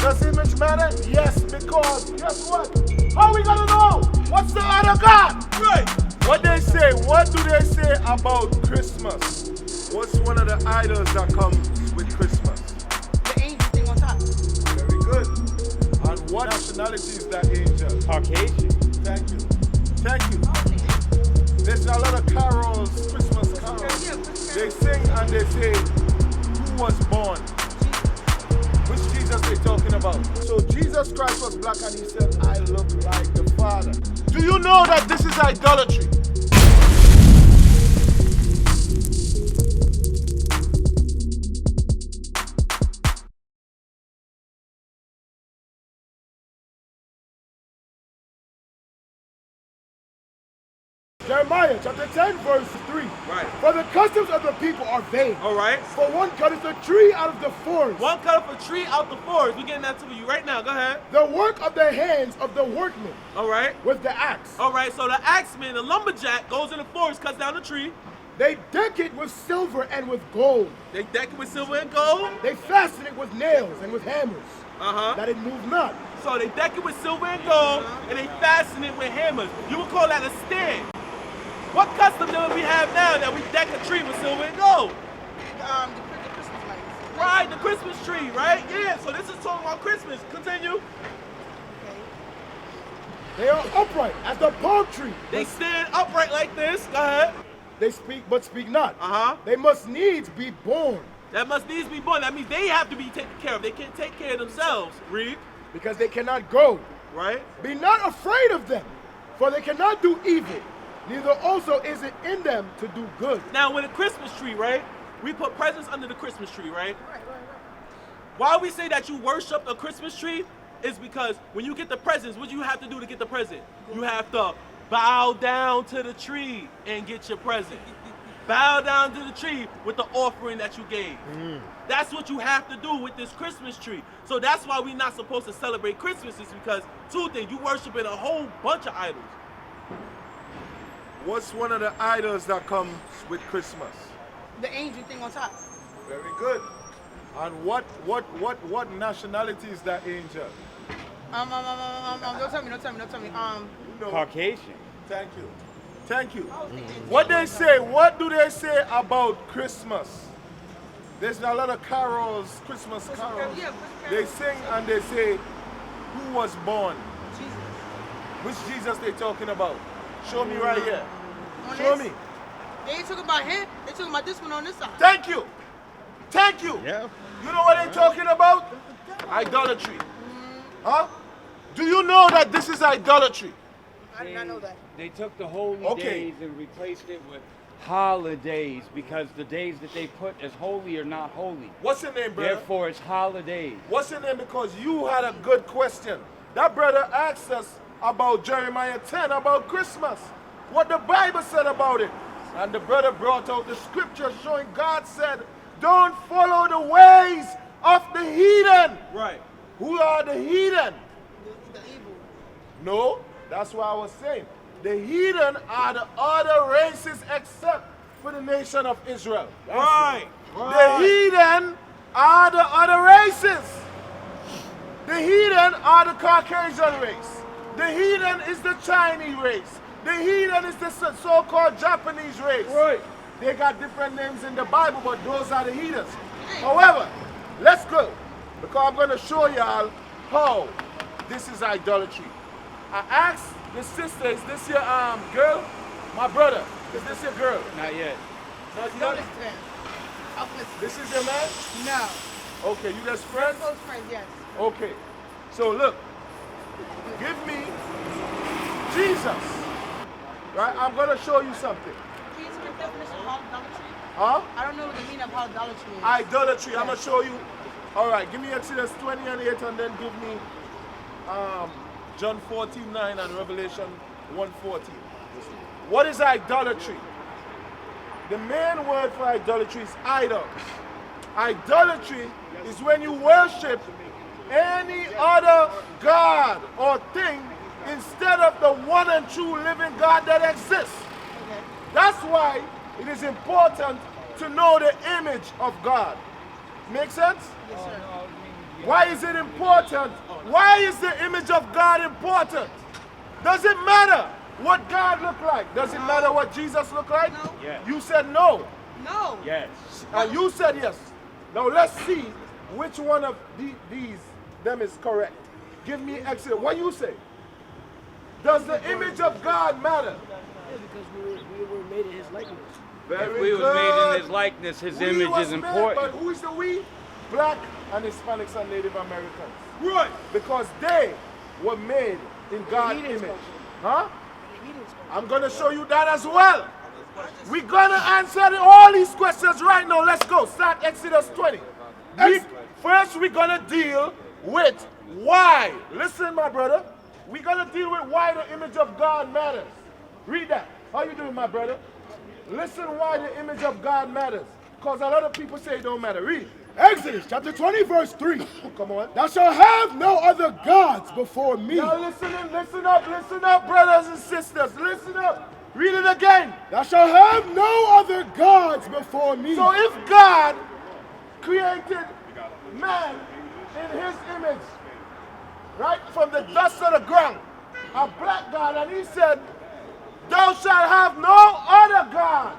Does image matter? Yes, because guess what? How are we gonna know? What's the other God? Right. What they say, what do they say about Christmas? What's one of the idols that comes with Christmas? The angel thing on top. Very good. And what nationality is that angel? Caucasian. Thank you. Thank you. There's a lot of carols, Christmas carols. They sing and they say, who was born? Which Jesus they talking about? So Jesus Christ was black and he said, I look like the Father. Do you know that this is idolatry? Jeremiah chapter 10 verse 3. Right. For the customs of the people are vain. All right. For one cutteth the tree out of the forest. One cut up a tree out the forest. We're getting that to you right now. Go ahead. The work of the hands of the workman All right. with the axe. All right. So the axeman, the lumberjack, goes in the forest, cuts down the tree. They deck it with silver and with gold. They deck it with silver and gold. They fasten it with nails and with hammers, that it move not. So they deck it with silver and gold, and they fasten it with hammers. You would call that a stand. What custom do we have now that we deck a tree with silver and gold? The Christmas lights. Right, the Christmas tree, right? Yeah, so this is talking about Christmas. Continue. Okay. They are upright as the palm tree. They stand upright like this. Go ahead. They speak but speak not. Uh-huh. They must needs be born, That must needs be born. That means they have to be taken care of. They can't take care of themselves. Read. because they cannot go. Right? Be not afraid of them, for they cannot do evil. Neither also is it in them to do good. Now, with a Christmas tree, right? We put presents under the Christmas tree, right? Right. Why we say that you worship a Christmas tree is because when you get the presents, what do you have to do to get the present? You have to bow down to the tree and get your present. Bow down to the tree with the offering that you gave. That's what you have to do with this Christmas tree. So that's why we're not supposed to celebrate Christmas, is because two things, you worshiping a whole bunch of idols. What's one of the idols that comes with Christmas? The angel thing on top. Very good. And what nationality is that angel? Don't tell me. You know. Caucasian. Thank you. Thank you. What they say, what do they say about Christmas? There's a lot of carols, Christmas carols. Yeah, They sing and they say, who was born? Jesus. Which Jesus they talking about? Show me right here. On Show this? me. They ain't talking about him. They talking about this one on this side. Thank you. Thank you. Yeah. You know what they're talking about? Idolatry. Huh? Do you know that this is idolatry? I did not know that. They took the holy Okay. days and replaced it with holidays because the days that they put as holy are not holy. What's your name, brother? Therefore, it's holidays. What's your name? Because you had a good question. That brother asked us about Jeremiah 10, about Christmas. What the Bible said about it. And the brother brought out the scripture showing God said, don't follow the ways of the heathen. Right. Who are the heathen? The evil. No, that's what I was saying. The heathen are the other races except for the nation of Israel. That's Right. it. The heathen are the other races. The heathen are the Caucasian race. The heathen is the Chinese race. The heathen is the so-called Japanese race. Right. They got different names in the Bible, but those are the heathens. However, let's go, because I'm going to show y'all how this is idolatry. I asked the sister, is this your girl? My brother, is this your girl? Not yet. Not No, yet? listen to him. I'll listen. This is your man? No. Okay, you just friends? Close friends, yes. Okay. So look, give me Jesus. Right? I'm going to show you something. Can you give the definition of idolatry? Huh? I don't know what the meaning of idolatry is. Idolatry. I'm going to show you. All right, give me Exodus 20 and 8 and then give me John 14:9 and Revelation 1:14. What is idolatry? The main word for idolatry is idols. Idolatry is when you worship any other god or thing instead of the one and true living God that exists. Okay. That's why it is important to know the image of God. Make sense? Yes, sir. Why is it important? Why is the image of God important? Does it matter what God looked like? Does it matter what Jesus looked like? No. Yes. You said no. No. Yes. And you said yes. Now let's see which one of them is correct. Give me Exodus. What you say? Does the image of God matter? Yeah, because we were made in his likeness. Very If we was made in his likeness, his We image was is made, important. but who is the we? Black and Hispanics and Native Americans. Right. Because they were made in God's heathens image. come Huh? The heathens come. I'm going to show you that as well. We're going to answer all these questions right now. Let's go. Start Exodus 20. First, we're going to deal with why. Listen, my brother. We're going to deal with why the image of God matters. Read that. How you doing, my brother? Listen why the image of God matters. Because a lot of people say it don't matter. Read. Exodus chapter 20 verse 3. Come on. Thou shalt have no other gods before me. Now listen up, brothers and sisters. Listen up. Read it again. Thou shalt have no other gods before me. So if God created man in his image, right from the dust of the ground, a black God, and he said, thou shalt have no other God.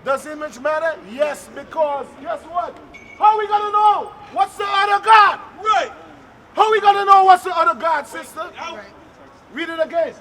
Does image matter? Yes, because guess what? How are we going to know what's the other God? Right. How are we going to know what's the other God, sister? Right. Read it again.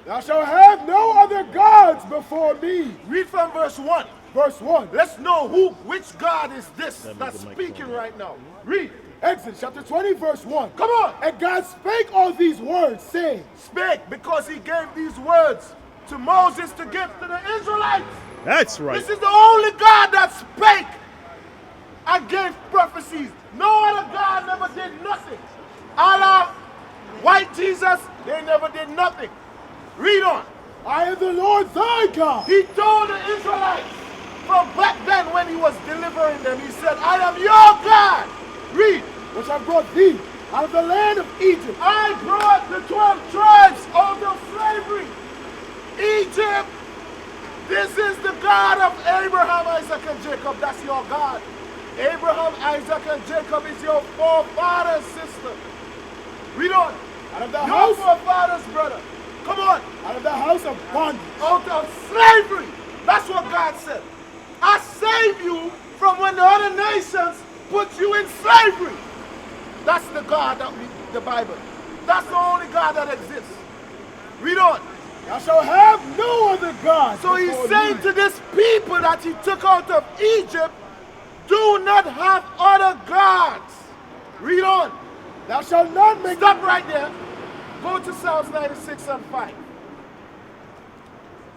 Thou shalt have no other gods before me. Read from verse 1. Verse 1. Let's know which God is this that's speaking right now. Read. Exodus chapter 20 verse 1. Come on. And God spake all these words, saying, Spake because he gave these words to Moses to give to the Israelites. That's right. This is the only God that spake and gave prophecies. No other God never did nothing. Allah, white Jesus, they never did nothing. Read on. I am the Lord thy God. He told the Israelites from back then when he was delivering them, he said, I am your God. Read. Which I brought thee out of the land of Egypt. I brought the 12 tribes out of slavery. Egypt. This is the God of Abraham, Isaac, and Jacob. That's your God. Abraham, Isaac, and Jacob is your forefathers, sister. Read on. Out of the Your house, forefathers, brother. Come on. out of the house of bondage. Out of slavery. That's what God said. I saved you from when the other nations put you in slavery. That's the God that the Bible. That's the only God that exists. Read on. Thou shalt have no other gods. So he's before saying me. to this people that he took out of Egypt, do not have other gods. Read on. Thou shalt not make. Stop right there. Go to Psalms 96 and 5.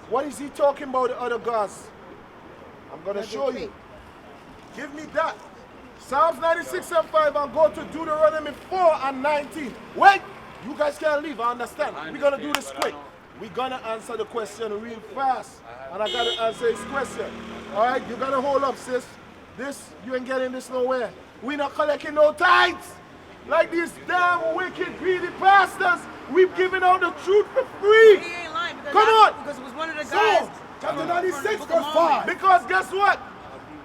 What is he talking about, the other gods? I'm going to show you. Give me that. Psalms 96 and 5 and go to Deuteronomy 4 and 19. Wait, you guys can't leave, I understand. We're going to do this quick. We're going to answer the question real fast. And I got to answer his question. All right, you got to hold up, sis. This, you ain't getting this nowhere. We're not collecting no tithes. Like these damn wicked, greedy pastors. We've given out the truth for free. He ain't lying because Come on. because it was one of the So, guys. chapter from 96 the Book verse of 5. Because guess what?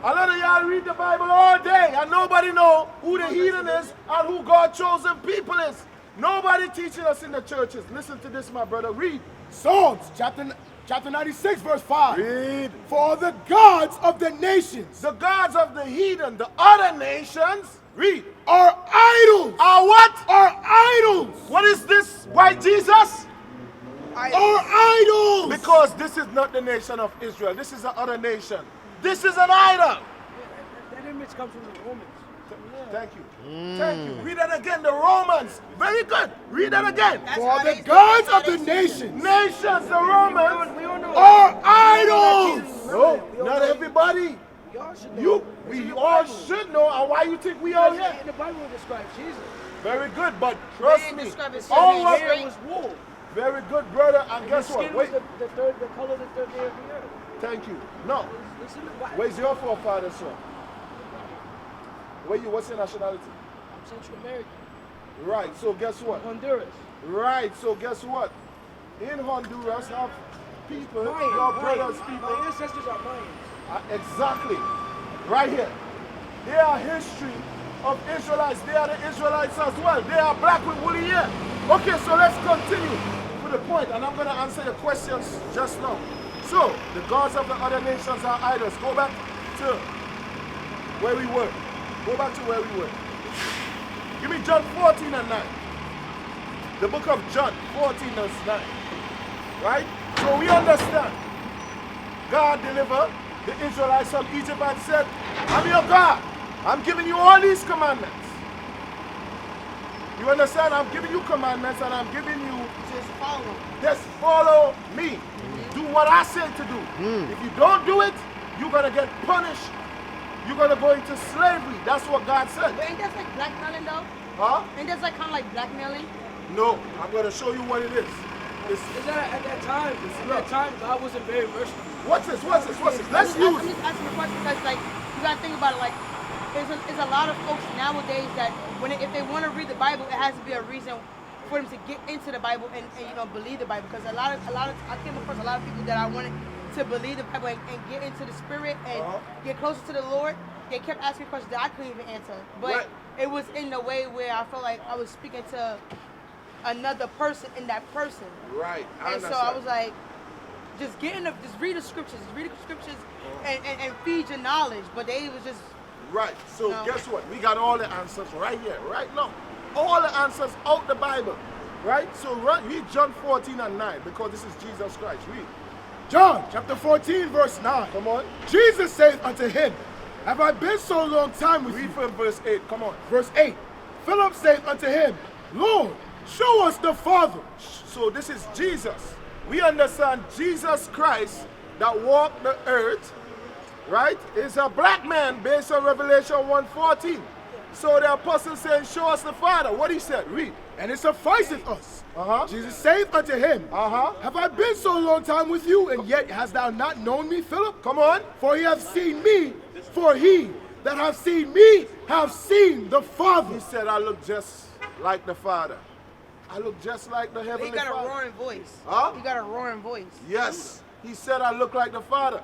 A lot of y'all read the Bible all day and nobody know who the heathen is and who God's chosen people is. Nobody teaching us in the churches. Listen to this, my brother. Read. Psalms chapter 96 verse 5. Read. For the gods of the nations The gods of the heathen, the other nations, read, are idols. are what? Are idols. What is this? White Jesus? Are idols. Because this is not the nation of Israel. This is another nation. This is an idol. That image comes from the Romans. Thank you. Thank you. Read that again. The Romans. Very good. Read that again. That's For how the they- gods that's how of the they- nations Nations, the Romans. We all know. are idols. No, not everybody. We all should know. We all should know. And why you think we are Because here? in the Bible it describes Jesus. Very good, but trust didn't me. describe his All skin. of His Hair hair was wool. very good, brother. And And guess his what? skin Wait. was the color of the third day of the year. Thank you. No. Listen to what? Where's your forefathers from? What's your nationality? I'm Central American. Right. So guess what? Honduras. Right. So guess what? In Honduras, have people, Mayan, your Mayan. brothers, My people. ancestors are Mayans. Exactly. Right here. They are history of Israelites. They are the Israelites as well. They are black with woolly hair. Okay, so let's continue to the point, and I'm going to answer your questions just now. So, the gods of the other nations are idols. Go back to where we were. Go back to where we were. Give me John 14 and 9. The book of John 14 verse 9. Right? So we understand. God delivered the Israelites from Egypt and said, I'm your God. I'm giving you all these commandments. You understand? I'm giving you commandments and I'm giving you just follow me. Do what I say to do. If you don't do it, you're going to get punished. You're going to go into slavery. That's what God said. But ain't that like blackmailing though? Huh? Ain't that like kind of like blackmailing? No. I'm going to show you what it is. Is that at that time, God wasn't very merciful. What's this? Let's use I'm just asking the question because like you gotta think about it. Like there's a lot of folks nowadays that if they want to read the Bible, it has to be a reason for them to get into the Bible and believe the Bible. Because a lot of I came across a lot of people that I wanted to believe the Bible and get into the Spirit and get closer to the Lord. They kept asking questions that I couldn't even answer, but it was in the way where I felt like I was speaking to another person in that person. Right. And so I was like, just read the scriptures, and feed your knowledge. But they was just right. So guess what? We got all the answers right here, right now. All the answers out the Bible, right? So read John 14 and 9 because this is Jesus Christ. Read. John chapter 14 verse 9. Come on. Jesus saith unto him, have I been so long time with you? Read from verse 8. Come on. Verse 8. Philip saith unto him, Lord, show us the Father. So this is Jesus. We understand Jesus Christ that walked the earth, right, is a black man based on Revelation 1:14. So the apostle saying, show us the Father. What he said? Read. And it sufficeth us. Jesus saith unto him, have I been so long time with you, and yet hast thou not known me, Philip? Come on. For he hath seen me, for he that hath seen me hath seen the Father. He said, I look just like the Father. I look just like the Heavenly Father. He got a roaring voice. Huh? He got a roaring voice. Yes. He said, I look like the Father.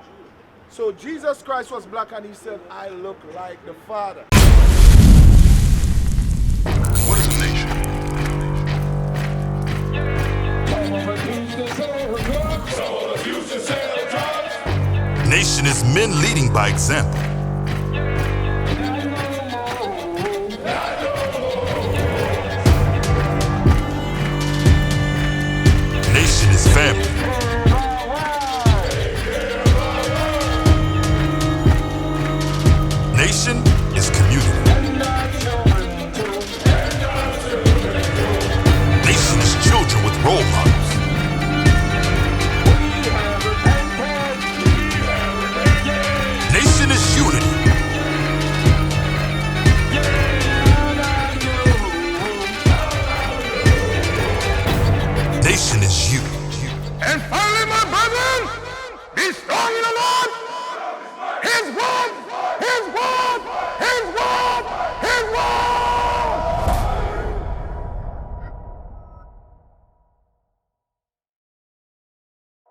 So Jesus Christ was black and he said, I look like the Father. What is a nation? Nation is men leading by example. Nation is family. Nation is community. Nation is children with role models. Nation is unity. Nation is you. And finally, my brethren, be strong in the Lord.